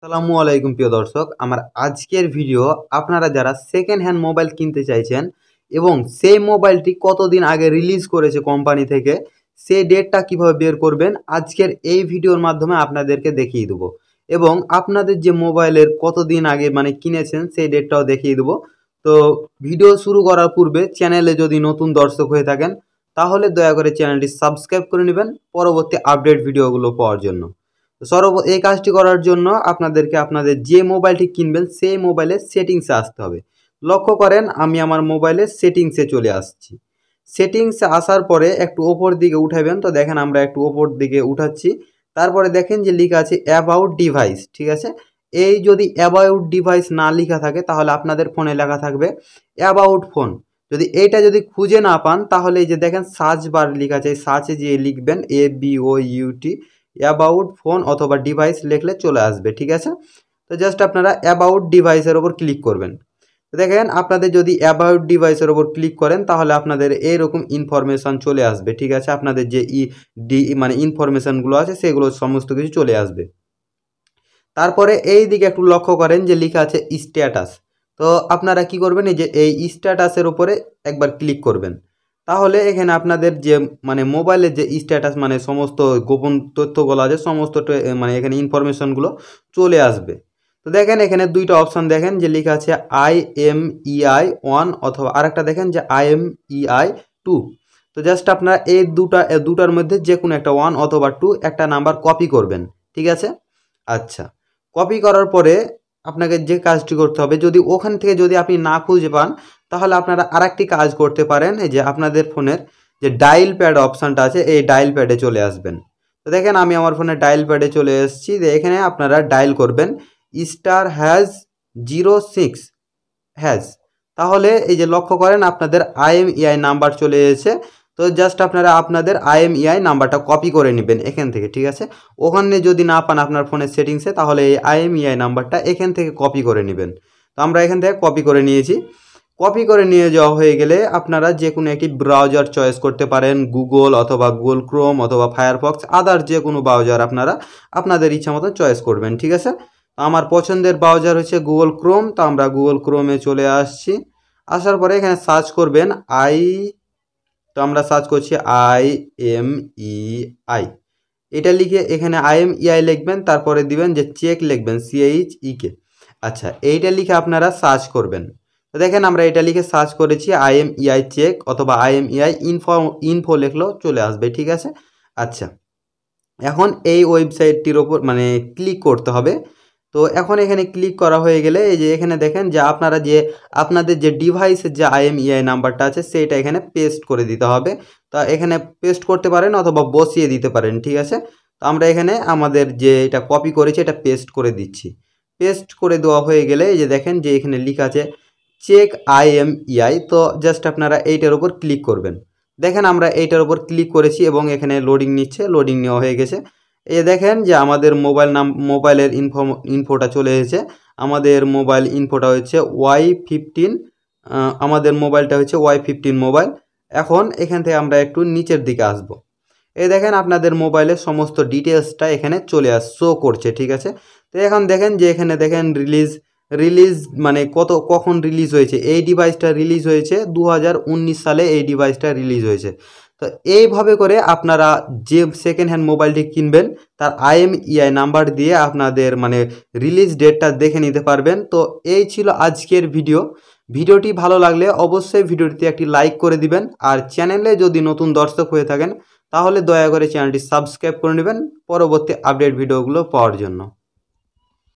আসসালামু আলাইকুম প্রিয় দর্শক, আমার আজকের ভিডিও আপনারা যারা সেকেন্ড হ্যান্ড মোবাইল কিনতে চাইছেন এবং সেই মোবাইলটি কতদিন আগে রিলিজ করেছে কোম্পানি থেকে সেই ডেটটা কিভাবে বের করবেন আজকের এই ভিডিওর মাধ্যমে আপনাদেরকে দেখিয়ে দেবো। এবং আপনাদের যে মোবাইলের কতদিন আগে কিনেছেন সেই ডেটটাও দেখিয়ে দেবো। তো ভিডিও শুরু করার পূর্বে চ্যানেলে যদি নতুন দর্শক হয়ে থাকেন তাহলে দয়া করে চ্যানেলটি সাবস্ক্রাইব করে নেবেন পরবর্তী আপডেট ভিডিওগুলো পাওয়ার জন্য। এই কাজটি করার জন্য আপনাদেরকে আপনাদের যে মোবাইলটি কিনবেন সেই মোবাইলের সেটিংসে আসতে হবে। লক্ষ্য করেন আমি আমার মোবাইলের সেটিংসে চলে আসছি। সেটিংসে আসার পরে একটু ওপর দিকে উঠাবেন, তো দেখেন আমরা একটু ওপর দিকে উঠাচ্ছি। তারপরে দেখেন যে লেখা আছে অ্যাবাউট ডিভাইস, ঠিক আছে। এই যদি অ্যাবাউট ডিভাইস না লেখা থাকে তাহলে আপনাদের ফোনে লেখা থাকবে অ্যাবাউট ফোন। যদি খুঁজে না পান তাহলে এই যে দেখেন সার্চ বার লেখা আছে, সার্চে গিয়ে লিখবেন ABOUT অ্যাবাউট ফোন অথবা ডিভাইস লিখলে চলে আসবে, ঠিক আছে। তো জাস্ট আপনারা অ্যাবাউট ডিভাইসের ওপর ক্লিক করবেন। দেখেন আপনাদের যদি অ্যাবাউট ডিভাইসের ওপর ক্লিক করেন তাহলে আপনাদের এইরকম ইনফরমেশান চলে আসবে, ঠিক আছে। আপনাদের যে ইনফরমেশানগুলো আছে সেগুলো সমস্ত কিছু চলে আসবে। তারপরে এই দিকে একটু লক্ষ্য করেন যে লেখা আছে স্ট্যাটাস। তো আপনারা কি করবেন, এই যে এই স্ট্যাটাসের ওপরে একবার ক্লিক করবেন। তাহলে এখানে আপনাদের যে মোবাইলের যে স্ট্যাটাস সমস্ত গোপন তথ্যগুলো আছে সমস্ত এখানে ইনফরমেশনগুলো চলে আসবে। তো দেখেন এখানে দুইটা অপশান দেখেন যে লেখা আছে IMEI 1 অথবা আরেকটা দেখেন যে IMEI 2। তো জাস্ট আপনারা এই দুটার মধ্যে যে কোনো একটা 1 অথবা 2 একটা নাম্বার কপি করবেন, ঠিক আছে। আচ্ছা, কপি করার পরে আপনাকে যে কাজটি করতে হবে, যদি ওখান থেকে যদি আপনি না খুঁজে পান তাহলে আপনারা আরেকটি কাজ করতে পারেন। এই যে আপনাদের ফোনের যে ডায়াল প্যাড অপশানটা আছে এই ডায়াল প্যাডে চলে আসবেন। তো দেখেন আমি আমার ফোনে ডায়াল প্যাডে চলে এসেছি। এখানে আপনারা ডায়াল করবেন *#06#। তাহলে এই যে লক্ষ্য করেন আপনাদের IMEI নাম্বার চলে এসেছে। তো জাস্ট আপনারা আপনাদের IMEI নাম্বারটা কপি করে নেবেন এখান থেকে, ঠিক আছে। ওখানে যদি না পান আপনার ফোনের সেটিংসে তাহলে এই IMEI নাম্বারটা এখান থেকে কপি করে নেবেন। তো আমরা এখান থেকে কপি করে নিয়েছি। কপি করে নিয়ে যাওয়া হয়ে গেলে আপনারা যে কোনো একটি ব্রাউজার চয়েস করতে পারেন, গুগল অথবা গুগল ক্রোম অথবা ফায়ারফক্স আদার যে কোনো ব্রাউজার আপনারা আপনাদের ইচ্ছা মতো চয়েস করবেন, ঠিক আছে। আমার পছন্দের ব্রাউজার হচ্ছে গুগল ক্রোম। তো আমরা গুগল ক্রোমে চলে আসছি। আসার পরে এখানে সার্চ করবেন তো আমরা সার্চ করছি IMEI। এটা লিখে এখানে IMEI লিখবেন, তারপরে দিবেন যে চেক লিখবেন CHEK। আচ্ছা, এইটা লিখে আপনারা সার্চ করবেন। তো দেখেন আমরা এটা লিখে সার্চ করেছি IMEI চেক অথবা IMEI ইনফো লিখলেও চলে আসবে, ঠিক আছে। আচ্ছা, এখন এই ওয়েবসাইটটির ওপর ক্লিক করতে হবে। তো এখন এখানে ক্লিক করা হয়ে গেলে এই যে এখানে দেখেন যে আপনাদের যে ডিভাইসের যে IMEI নাম্বারটা আছে সেইটা এখানে পেস্ট করে দিতে হবে। তা এখানে পেস্ট করতে পারেন অথবা বসিয়ে দিতে পারেন, ঠিক আছে। তো আমরা এখানে আমাদের যে এটা কপি করেছি এটা পেস্ট করে দিচ্ছি। পেস্ট করে দেওয়া হয়ে গেলে এই যে দেখেন যে এখানে লেখা আছে চেক IMEI। তো জাস্ট আপনারা এইটার উপর ক্লিক করবেন। দেখেন আমরা এইটার উপর ক্লিক করেছি এবং এখানে লোডিং নিচ্ছে, লোডিং নেওয়া হয়ে গেছে। এই দেখেন যে আমাদের মোবাইলের ইনফোটা চলে এসেছে। আমাদের মোবাইল ইনফোটা হচ্ছে Y15। আমাদের মোবাইলটা হচ্ছে Y15 মোবাইল। এখন এখান থেকে আমরা একটু নিচের দিকে আসব। এই দেখেন আপনাদের মোবাইলের সমস্ত ডিটেলসটা এখানে শো করছে, ঠিক আছে। তো এখন দেখেন যে এখানে দেখেন রিলিজ কখন রিলিজ হয়েছে। এই ডিভাইসটা রিলিজ হয়েছে 2019 সালে এই ডিভাইসটা রিলিজ হয়েছে। তো এইভাবে করে আপনারা যে সেকেন্ড হ্যান্ড মোবাইলটি কিনবেন তার IMEI নাম্বার দিয়ে আপনাদের রিলিজ ডেটটা দেখে নিতে পারবেন। তো এই ছিল আজকের ভিডিওটি ভালো লাগলে অবশ্যই ভিডিওটিতে একটি লাইক করে দিবেন। আর চ্যানেলে যদি নতুন দর্শক হয়ে থাকেন তাহলে দয়া করে চ্যানেলটি সাবস্ক্রাইব করে নেবেন পরবর্তী আপডেট ভিডিওগুলো পাওয়ার জন্য।